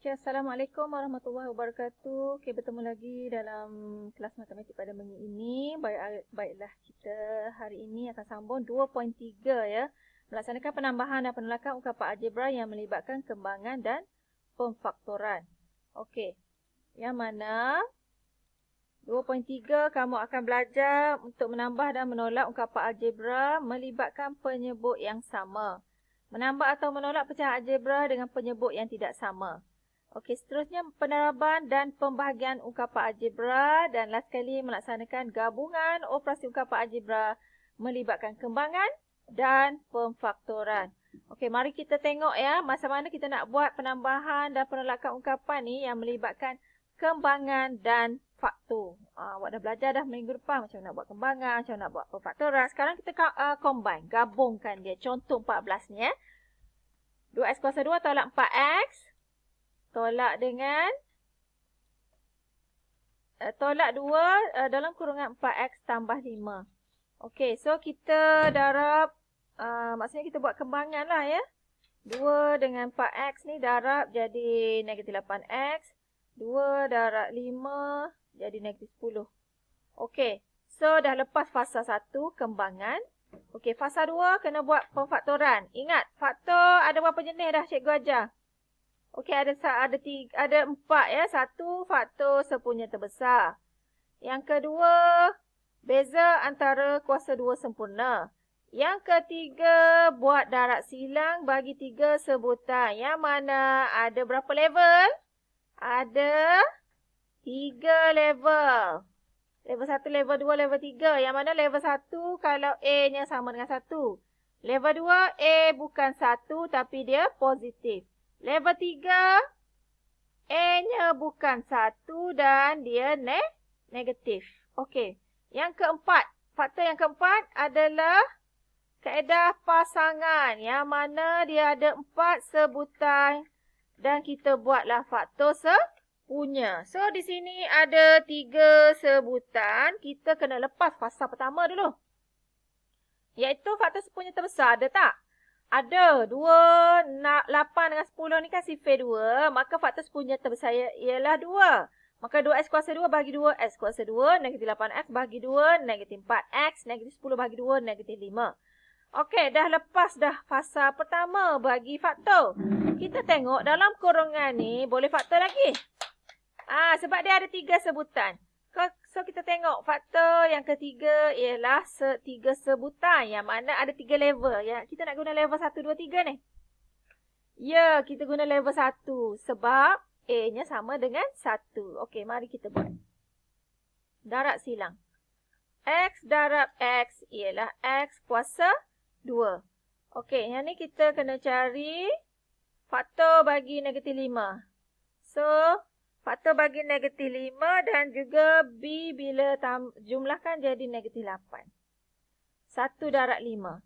Okey, Assalamualaikum warahmatullahi wabarakatuh. Okey, bertemu lagi dalam kelas matematik pada minggu ini. Baiklah, kita hari ini akan sambung 2.3 ya. Melaksanakan penambahan dan penolakan ungkapan algebra yang melibatkan kembangan dan pemfaktoran. Okey, yang mana 2.3 kamu akan belajar untuk menambah dan menolak ungkapan algebra melibatkan penyebut yang sama. Menambah atau menolak pecahan algebra dengan penyebut yang tidak sama. Okey, seterusnya peneraban dan pembahagian ungkapan algebra dan last sekali melaksanakan gabungan operasi ungkapan algebra melibatkan kembangan dan pemfaktoran. Okey, mari kita tengok ya macam mana kita nak buat penambahan dan penolakan ungkapan ni yang melibatkan kembangan dan faktor. Awak dah belajar dah minggu depan macam nak buat kembangan, macam nak buat pemfaktoran. Sekarang kita combine, gabungkan dia. Contoh 14 ni ya. 2x kuasa 2 tolak 4x. Tolak dengan tolak 2 dalam kurungan 4x tambah 5. Okey, so kita darab, maksudnya kita buat kembangan lah ya. 2 dengan 4x ni darab jadi negatif 8x. 2 darab 5 jadi negatif 10. Okey, so dah lepas fasa 1 kembangan. Okey, fasa 2 kena buat pemfaktoran. Ingat, faktor ada berapa jenis dah cikgu ajar? Okey, ada 4 ya. Satu, faktor sepunya terbesar. Yang kedua, beza antara kuasa 2 sempurna. Yang ketiga, buat darab silang bagi 3 sebutan. Yang mana ada berapa level? Ada 3 level. Level 1, level 2, level 3. Yang mana level 1 kalau A-nya sama dengan 1. Level 2, A bukan 1 tapi dia positif. Level 3, A-nya bukan 1 dan dia negatif. Okey. Yang keempat, faktor yang keempat adalah kaedah pasangan. Yang mana dia ada 4 sebutan dan kita buatlah faktor sepunya. So, di sini ada 3 sebutan. Kita kena lepas fasa pertama dulu. Iaitu faktor sepunya terbesar. Ada tak? Ada. 2, 8 dengan 10 ni kan sifir 2. Maka faktor sepunya terbesar ialah 2. Maka 2x kuasa 2 bagi 2, x kuasa 2. Negatif 8x bagi 2, negatif 4x. Negatif 10 bagi 2, negatif 5. Okey, dah lepas dah fasa pertama bagi faktor. Kita tengok dalam kurungan ni boleh faktor lagi. Sebab dia ada 3 sebutan. So, kita tengok faktor yang ketiga ialah 3 sebutan. Yang mana ada 3 level. Ya, kita nak guna level 1, 2, 3 ni. Ya, kita guna level 1. Sebab A-nya sama dengan 1. Okey, mari kita buat. Darab silang. X darab X ialah X kuasa 2. Okey, yang ni kita kena cari faktor bagi negatif 5. So, faktor bagi negatif 5 dan juga B bila jumlahkan jadi negatif 8. 1 darab 5.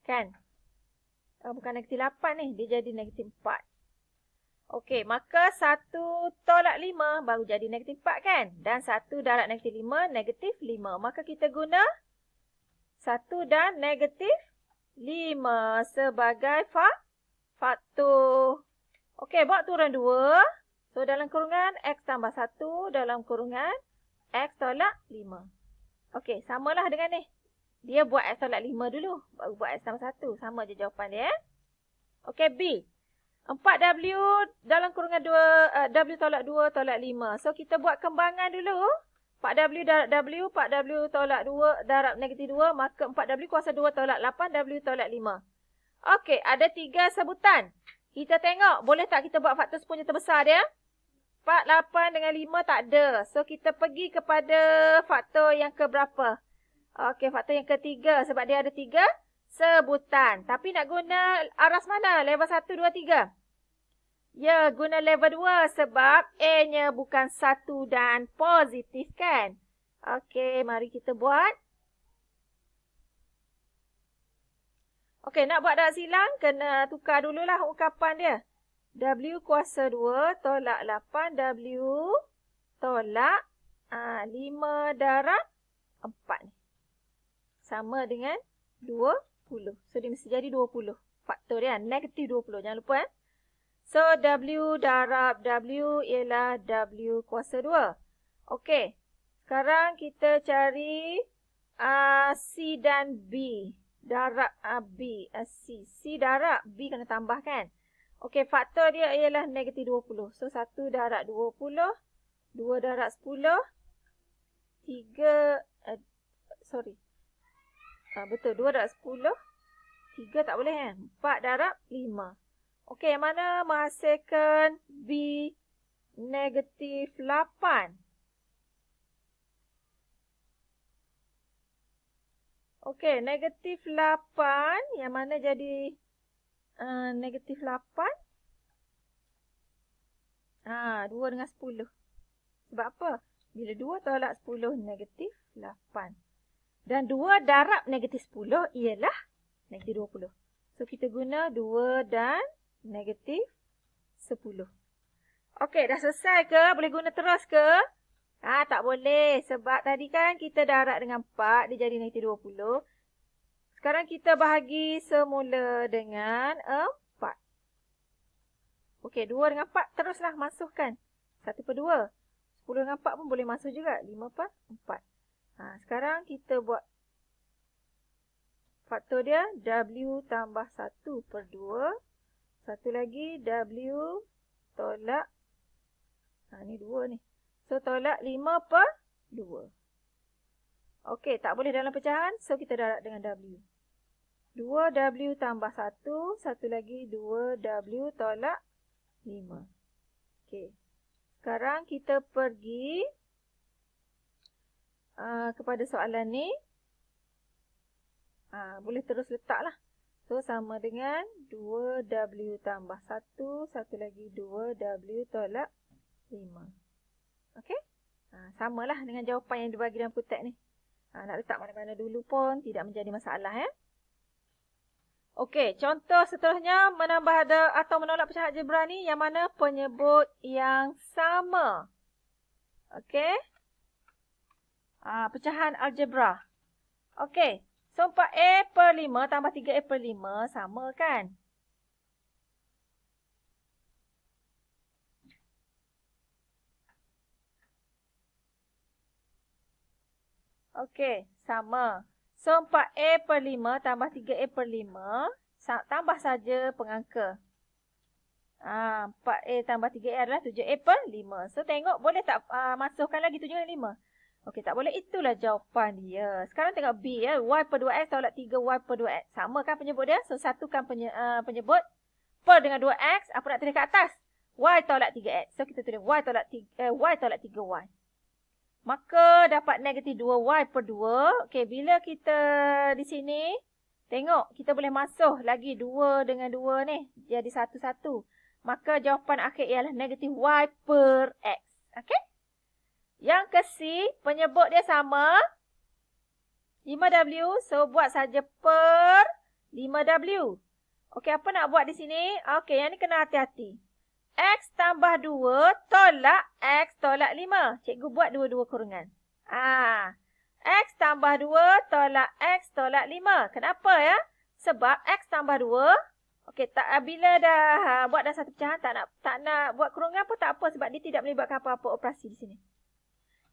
Kan? Bukan negatif 8 ni. Dia jadi negatif 4. Okey, maka 1 tolak 5 baru jadi negatif 4 kan? Dan 1 darab negatif 5, negatif 5. Maka kita guna 1 dan negatif 5 sebagai faktor. Okey, buat turun 2. So, dalam kurungan X tambah 1. Dalam kurungan X tolak 5. Okey, samalah dengan ni. Dia buat X tolak 5 dulu. Baru buat X tambah 1. Sama je jawapan dia. Okey, B. 4W dalam kurungan 2. W tolak 2 tolak 5. So, kita buat kembangan dulu. 4W darab W. 4W tolak 2 darab negatif 2. Maka 4W kuasa 2 tolak 8. W tolak 5. Okey, ada 3 sebutan. Kita tengok, boleh tak kita buat faktor sepunya terbesar dia? 4, 8 dengan 5 tak ada. So, kita pergi kepada faktor yang keberapa? Okey, faktor yang ketiga. Sebab dia ada 3 sebutan. Tapi nak guna aras mana? Level 1, 2, 3. Ya, guna level 2 sebab A-nya bukan 1 dan positif kan? Okey, mari kita buat. Okey, nak buat darab silang, kena tukar dululah ungkapan dia. W kuasa 2 tolak 8. W tolak 5 darab 4 ni. Sama dengan 20. So, dia mesti jadi 20. Faktor dia negatif 20. Jangan lupa. So, W darab W ialah W kuasa 2. Okey. Sekarang kita cari C dan B. Darab B. C darab B kena tambahkan. Okey, faktor dia ialah negatif 20. So, 1 darab 20. 2 darab 10. 3, betul, 2 darab 10. 3 tak boleh kan? 4 darab 5. Okey, yang mana menghasilkan B negatif 8? Okey, negatif 8. Yang mana jadi negatif 8? 2 dengan 10. Sebab apa? Bila 2 tolak 10, negatif 8. Dan 2 darab negatif 10 ialah negatif 20. So, kita guna 2 dan negatif 10. Okey, dah selesai ke? Boleh guna terus ke? Tak boleh. Sebab tadi kan kita darab dengan 4, dia jadi negatif 20. Sekarang kita bahagi semula dengan 4. Okey, 2 dengan 4 teruslah masukkan. 1/2. 10 dengan 4 pun boleh masuk juga. 5/4. Sekarang kita buat faktor dia. W tambah 1/2. Satu lagi W tolak. Ni 2 ni. So, tolak 5/2. Okey, tak boleh dalam pecahan. So, kita darab dengan W. 2W tambah 1. Satu lagi 2W tolak 5. Okey. Sekarang kita pergi kepada soalan ni. Boleh terus letaklah. So, sama dengan 2W tambah 1. Satu lagi 2W tolak 5. Okey? Samalah dengan jawapan yang dibagi dalam kutek ni. Nak letak mana-mana dulu pun tidak menjadi masalah. Okey, contoh seterusnya menambah atau menolak pecahan algebra ni yang mana penyebut yang sama. Okey? Pecahan algebra. Okey, so 4A/5 tambah 3A/5 sama kan? Okey, sama. So, 4A/5 tambah 3A/5 tambah saja pengangka. 4A tambah 3A adalah 7A/5. So, tengok boleh tak masukkan lagi 7 dengan 5? Okey, tak boleh. Itulah jawapan dia. Sekarang tengok B. Y/2X tolak 3Y/2X. Sama kan penyebut dia? So, satukan penyebut. Per dengan 2X. Apa nak tulis kat atas? Y tolak 3X. So, kita tulis Y tolak 3Y. Maka dapat negatif 2Y/2. Okey, bila kita di sini, tengok kita boleh masuk lagi 2 dengan 2 ni. Jadi 1, 1. Maka jawapan akhir ialah negatif Y/X. Okey? Yang ke C, penyebut dia sama. 5W. So, buat saja per 5W. Okey, apa nak buat di sini? Okey, yang ni kena hati-hati. X tambah 2 tolak X tolak 5. Cikgu buat dua-dua kurungan. X tambah 2 tolak X tolak 5. Kenapa ya? Sebab X tambah 2. Okey, bila dah buat dah satu pecahan, tak nak buat kurungan pun tak apa. Sebab dia tidak melibatkan apa-apa operasi di sini.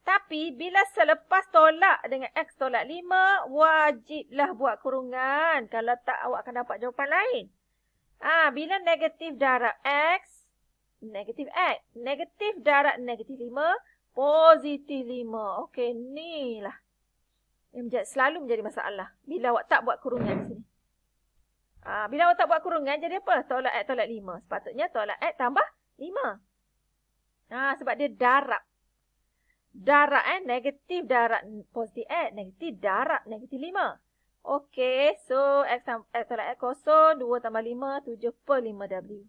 Tapi, bila selepas tolak dengan X tolak 5, wajiblah buat kurungan. Kalau tak, awak akan dapat jawapan lain. Bila negatif darab X, negatif X. Negatif darab negatif 5, positif 5. Okey, ni lah yang selalu menjadi masalah. Bila awak tak buat kurungan di sini. Bila awak tak buat kurungan, jadi apa? Tolak X tolak 5. Sepatutnya tolak X tambah 5. Sebab dia darab. Darab negatif darab positif X. Negatif darab negatif 5. Okey, so X tolak X kosong. 2 tambah 5, 7/5W.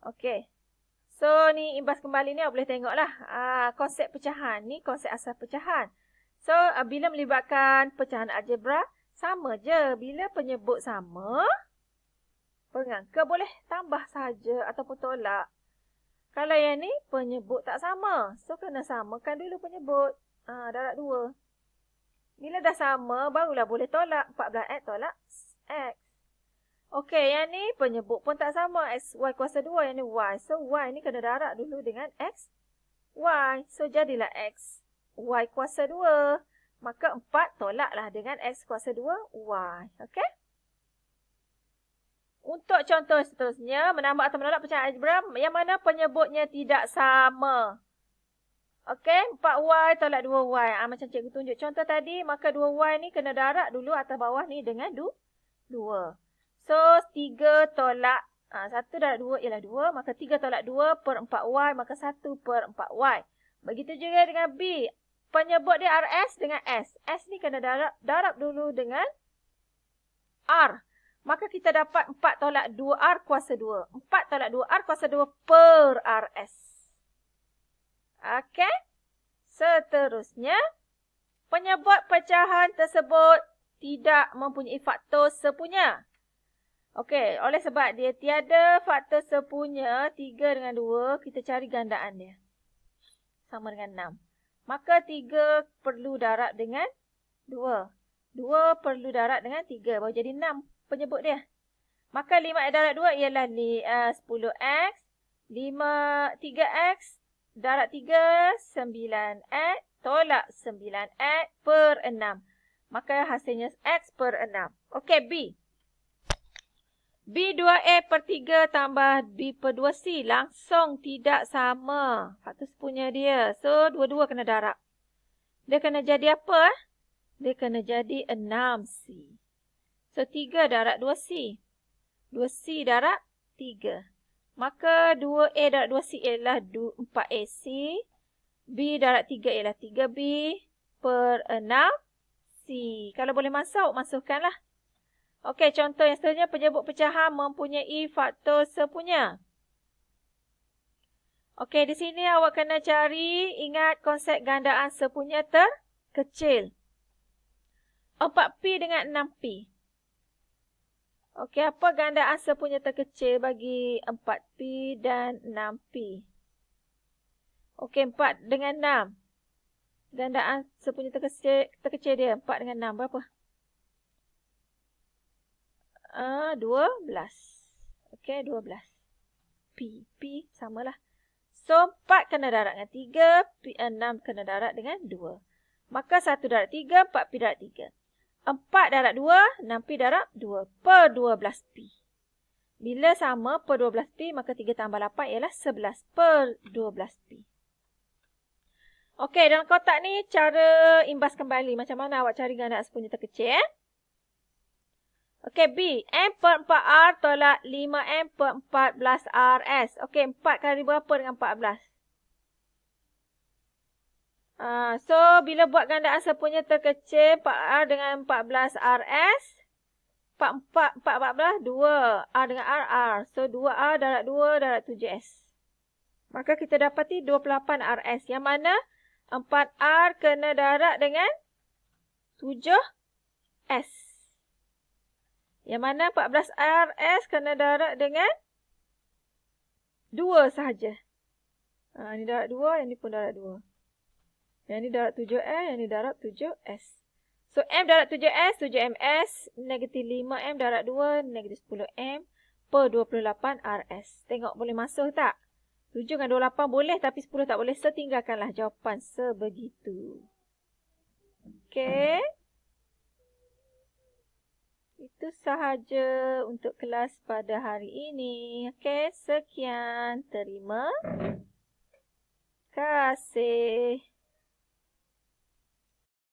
Okey. So, ni imbas kembali ni awak boleh tengoklah. Konsep pecahan. Ni konsep asal pecahan. So, bila melibatkan pecahan algebra, sama je. Bila penyebut sama, pengangka boleh tambah saja ataupun tolak. Kalau yang ni, penyebut tak sama. So, kena samakan dulu penyebut. Darab 2. Bila dah sama, barulah boleh tolak. 14X tolak X. Okey, yang ni penyebut pun tak sama. X, Y kuasa 2. Yang ni Y. So, Y ni kena darab dulu dengan X, Y. So, jadilah X, Y kuasa 2. Maka 4 tolaklah dengan X kuasa 2, Y. Okey? Untuk contoh seterusnya, menambah atau menolak pecahan algebra yang mana penyebutnya tidak sama. Okey, 4Y tolak 2Y. Macam cikgu tunjuk contoh tadi, maka 2Y ni kena darab dulu atas bawah ni dengan 2. So, 3 tolak, 1 darab 2 ialah 2. Maka 3 tolak 2 per 4Y, maka 1 per 4Y. Begitu juga dengan B. Penyebut dia RS dengan S. S ni kena darab dulu dengan R. Maka kita dapat 4 tolak 2R kuasa 2. 4 tolak 2R kuasa 2 per RS. Okey. Seterusnya, penyebut pecahan tersebut tidak mempunyai faktor sepunya. Okey, oleh sebab dia tiada faktor sepunya, 3 dengan 2, kita cari gandaan dia. Sama dengan 6. Maka 3 perlu darab dengan 2. 2 perlu darab dengan 3, baru jadi 6 penyebut dia. Maka 5X darab 2 ialah 10X. 3X darab 3, 9X. Tolak 9X per 6. Maka hasilnya X per 6. Okey, B. B 2A per 3 tambah B per 2C. Langsung tidak sama faktor sepunya dia. So, dua-dua kena darab. Dia kena jadi apa? Dia kena jadi 6C. So, 3 darab 2C. 2C darab 3. Maka 2A darab 2C ialah 4AC. B darab 3 ialah 3B per 6C. Kalau boleh masukkanlah. Okey, contoh yang seterusnya, penyebut pecahan mempunyai faktor sepunya. Okey, di sini awak kena cari, ingat konsep gandaan sepunya terkecil. 4P dengan 6P. Okey, apa gandaan sepunya terkecil bagi 4P dan 6P? Okey, 4 dengan 6. Gandaan sepunya terkecil dia, 4 dengan 6, berapa? 12. Okey, 12. P samalah. So, 4 kena darab dengan 3, 6 kena darab dengan 2. Maka 1 darab 3, 4P darab 3. 4 darab 2, 6P darab 2 per 12P. Bila sama per 12P, maka 3 tambah 8 ialah 11 per 12P. Okey, dalam kotak ni cara imbas kembali. Macam mana awak cari gandaan sepunya terkecil? Okey, B. M per 4R tolak 5M per 14RS. Okey, 4 kali berapa dengan 14? So, bila buat gandaan sepunya terkecil, 4R dengan 14RS. 14, 2. R dengan R. So, 2R darab 2 darab 7S. Maka kita dapati 28RS. Yang mana 4R kena darab dengan 7S. Yang mana 14RS kena darab dengan 2 sahaja. Ini darab 2, yang ni pun darab 2. Yang ni darab 7S, yang ni darab 7S. So, M darab 7S, 7MS, negatif 5M darab 2, negatif 10M per 28RS. Tengok boleh masuk tak? 7 dengan 28 boleh, tapi 10 tak boleh. So, tinggalkanlah jawapan sebegitu. Okey. Itu sahaja untuk kelas pada hari ini. Okey, sekian. Terima kasih.